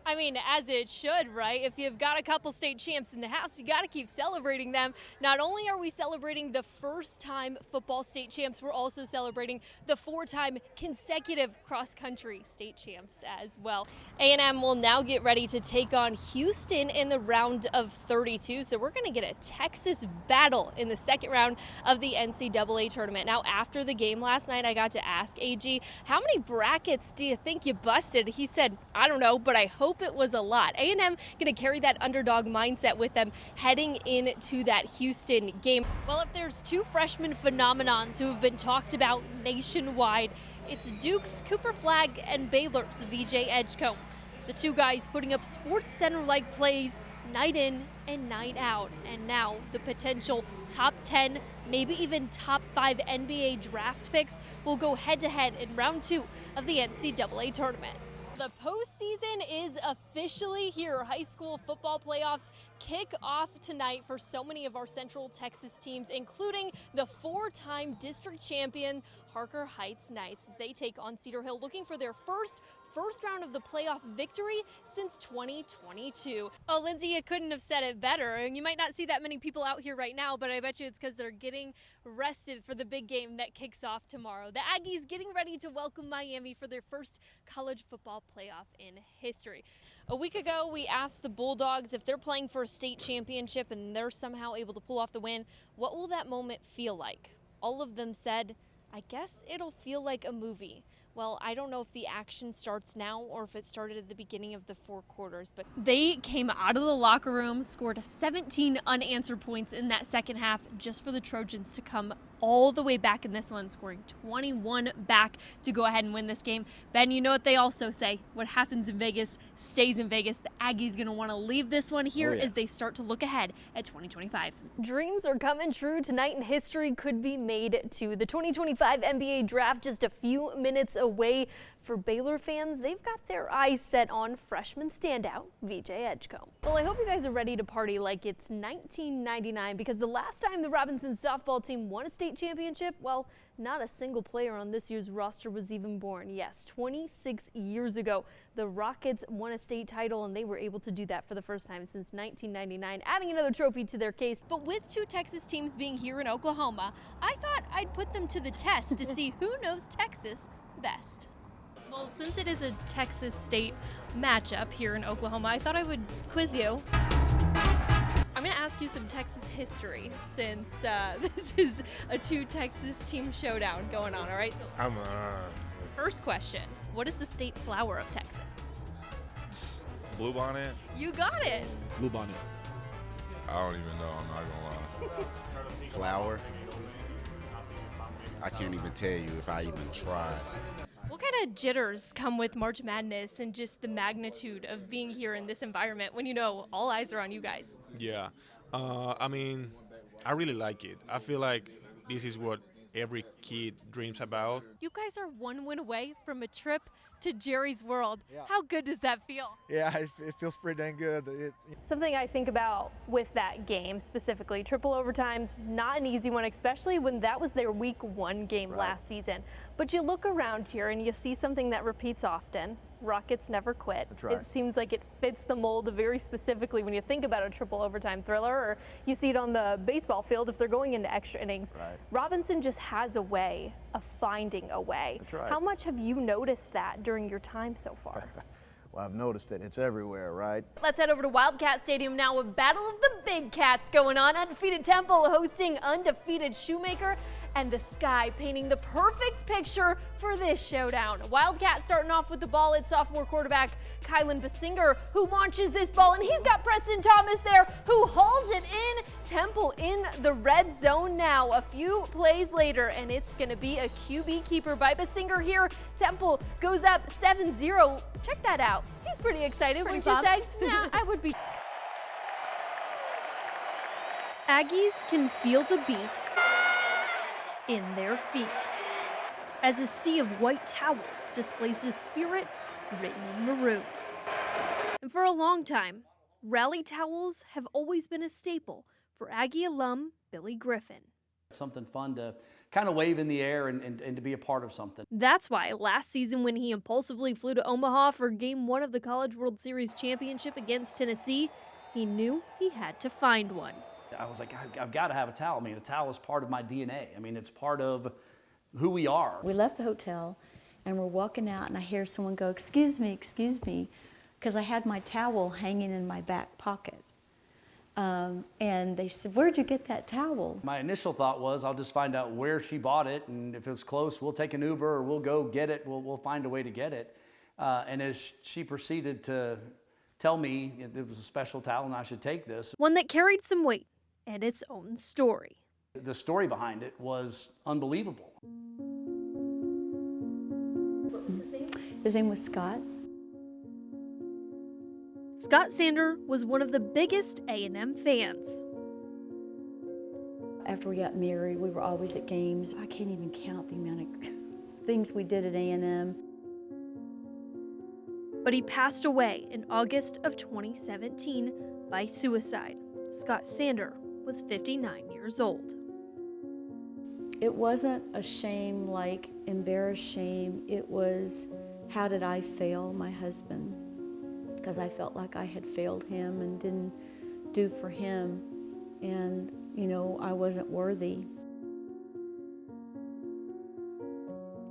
I mean, as it should, right? If you've got a couple state champs in the house, you got to keep celebrating them. Not only are we celebrating the first-time football state champs, we're also celebrating the 4-time consecutive cross-country state champs as well. A&M will now get ready to take on Houston in the round of 32, so we're going to get a Texas battle in the second round of the NCAA tournament. Now, after the game last night, I got to ask AG, how many brackets do you think you busted? He said, I don't know, but I hope it was a lot. A&M going to carry that underdog mindset with them heading into that Houston game. Well, if there's two freshman phenomenons who have been talked about nationwide, it's Duke's Cooper Flagg and Baylor's VJ Edgecombe. The two guys putting up Sports Center-like plays night in and night out. And now the potential top 10, maybe even top 5 NBA draft picks will go head-to-head in round 2 of the NCAA tournament. The postseason is officially here. High school football playoffs kick off tonight for so many of our Central Texas teams, including the 4-time district champion Harker Heights Knights, as they take on Cedar Hill, looking for their first round of the playoff victory since 2022. Oh, Lindsay, you couldn't have said it better. And you might not see that many people out here right now, but I bet you it's because they're getting rested for the big game that kicks off tomorrow. The Aggies getting ready to welcome Miami for their first college football playoff in history. A week ago, we asked the Bulldogs if they're playing for a state championship and they're somehow able to pull off the win, what will that moment feel like? All of them said, I guess it'll feel like a movie. Well, I don't know if the action starts now or if it started at the beginning of the 4 quarters, but they came out of the locker room, scored 17 unanswered points in that second half just for the Trojans to come all the way back in this one, scoring 21 back to go ahead and win this game. Ben, you know what they also say, what happens in Vegas stays in Vegas. The Aggies going to want to leave this one here as they start to look ahead at 2025. Dreams are coming true tonight, and history could be made too. The 2025 NBA draft just a few minutes away. For Baylor fans, they've got their eyes set on freshman standout VJ Edgecombe. Well, I hope you guys are ready to party like it's 1999, because the last time the Robinson softball team won a state championship, well, not a single player on this year's roster was even born. Yes, 26 years ago, the Rockets won a state title, and they were able to do that for the first time since 1999, adding another trophy to their case. But with 2 Texas teams being here in Oklahoma, I thought I'd put them to the test to see who knows Texas best. Well, since it is a Texas State matchup here in Oklahoma, I thought I would quiz you. I'm going to ask you some Texas history since this is a 2 Texas team showdown going on, all right? First question, what is the state flower of Texas? Bluebonnet? You got it. Bluebonnet. I don't even know, I'm not gonna lie. Flower. I can't even tell you if I even tried. What kind of jitters come with March Madness and just the magnitude of being here in this environment when you know all eyes are on you guys? Yeah, I mean, I really like it. I feel like this is what every kid dreams about. You guys are 1 win away from a trip to Jerry's World. Yeah. How good does that feel? Yeah, it feels pretty dang good. Something I think about with that game specifically, triple overtime's not an easy one, especially when that was their week 1 game last season. But you look around here and you see something that repeats often. Rockets never quit. That's right. It seems like it fits the mold very specifically when you think about a triple overtime thriller, or you see it on the baseball field if they're going into extra innings. Right. Robinson just has a way of finding a way. That's right. How much have you noticed that during your time so far? Well, I've noticed it. It's everywhere, right? Let's head over to Wildcat Stadium now. A battle of the big cats going on. Undefeated Temple hosting undefeated Shoemaker, and the sky painting the perfect picture for this showdown. Wildcat starting off with the ball at sophomore quarterback Kylan Basinger, who launches this ball, and he's got Preston Thomas there, who hauls it in. Temple in the red zone now. A few plays later, and it's going to be a QB keeper by Basinger here. Temple goes up 7-0. Check that out. He's pretty excited, wouldn't you say? Yeah, I would be. Aggies can feel the beat in their feet as a sea of white towels displays the spirit written in maroon. And for a long time, rally towels have always been a staple for Aggie alum Billy Griffin. Something fun to kind of wave in the air and to be a part of something. That's why last season when he impulsively flew to Omaha for Game 1 of the College World Series championship against Tennessee, he knew he had to find one. I was like, I've got to have a towel. I mean, a towel is part of my DNA. I mean, it's part of who we are. We left the hotel and we're walking out and I hear someone go, excuse me, because I had my towel hanging in my back pocket. And they said, where'd you get that towel? My initial thought was I'll just find out where she bought it, and if it's close, we'll take an Uber or we'll go get it. We'll find a way to get it. And as she proceeded to tell me it was a special towel and I should take this. One that carried some weight and its own story. The story behind it was unbelievable. What was his name? His name was Scott. Scott Sander was one of the biggest A&M fans. After we got married, we were always at games. I can't even count the amount of things we did at A&M. But he passed away in August of 2017 by suicide. Scott Sander was 59 years old. It wasn't a shame like embarrassed shame. It was, how did I fail my husband? Because I felt like I had failed him and didn't do for him. And, you know, I wasn't worthy.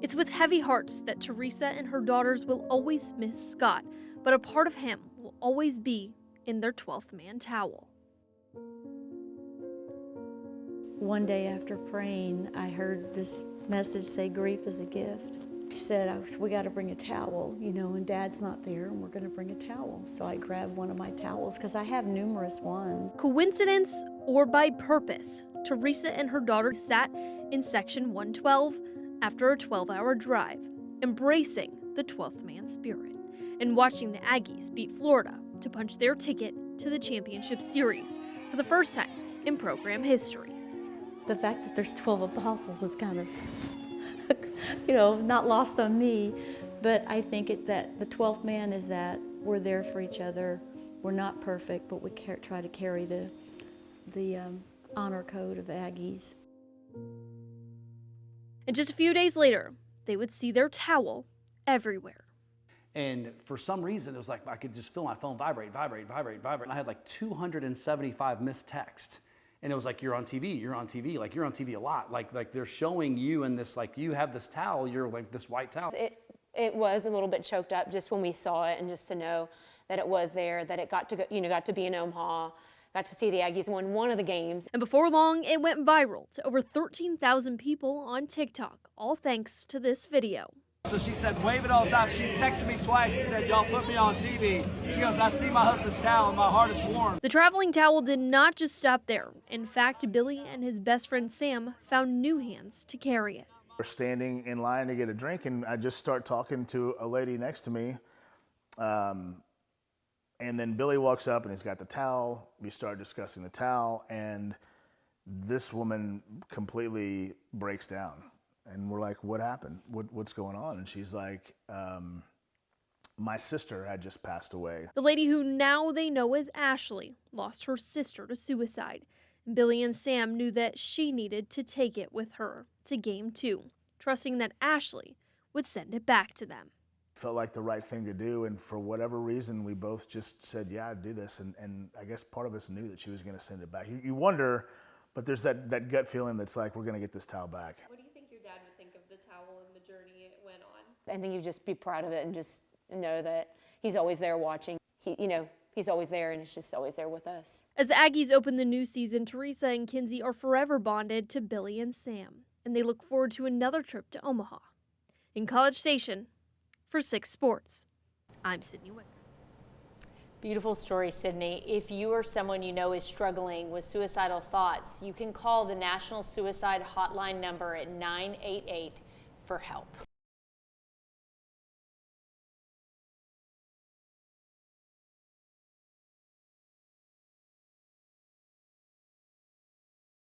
It's with heavy hearts that Teresa and her daughters will always miss Scott, but a part of him will always be in their 12th man towel. One day after praying, I heard this message say, grief is a gift. I said, we got to bring a towel, you know, and Dad's not there, and we're going to bring a towel. So I grabbed one of my towels, because I have numerous ones. Coincidence or by purpose, Teresa and her daughter sat in section 112 after a 12-hour drive, embracing the 12th man spirit and watching the Aggies beat Florida to punch their ticket to the championship series for the first time in program history. The fact that there's 12 apostles is kind of, you know, not lost on me, but I think that the 12th man is that we're there for each other. We're not perfect, but we try to carry the honor code of Aggies. And just a few days later, they would see their towel everywhere. And for some reason, it was like I could just feel my phone vibrate. And I had like 275 missed texts. And it was like, you're on TV, like you're on TV a lot. Like they're showing you in this, like you have this towel, you're like this white towel. It was a little bit choked up just when we saw it, and just to know that it was there, that it got to go, got to be in Omaha, got to see the Aggies win one of the games. And before long, it went viral to over 13,000 people on TikTok, all thanks to this video. So she said, wave it all the time. She's texted me twice. She said, y'all put me on TV. She goes, I see my husband's towel and my heart is warm. The traveling towel did not just stop there. In fact, Billy and his best friend Sam found new hands to carry it. We're standing in line to get a drink, and I just start talking to a lady next to me. And then Billy walks up and he's got the towel. We start discussing the towel, and this woman completely breaks down. And we're like, what happened? What's going on? And she's like, my sister had just passed away. The lady who now they know as Ashley lost her sister to suicide. Billy and Sam knew that she needed to take it with her to Game 2, trusting that Ashley would send it back to them. Felt like the right thing to do, and for whatever reason, we both just said, yeah, I'd do this. And I guess part of us knew that she was going to send it back. You wonder, but there's that gut feeling that's like, we're going to get this towel back. What do you think your dad would think of the towel and the journey it went on? I think you'd just be proud of it and just know that he's always there watching. He's always there, and it's just always there with us. As the Aggies open the new season, Teresa and Kinsey are forever bonded to Billy and Sam, and they look forward to another trip to Omaha. In College Station, for 6 Sports, I'm Sydney Wicker. Beautiful story, Sydney. If you or someone you know is struggling with suicidal thoughts, you can call the National Suicide Hotline number at 988 for help.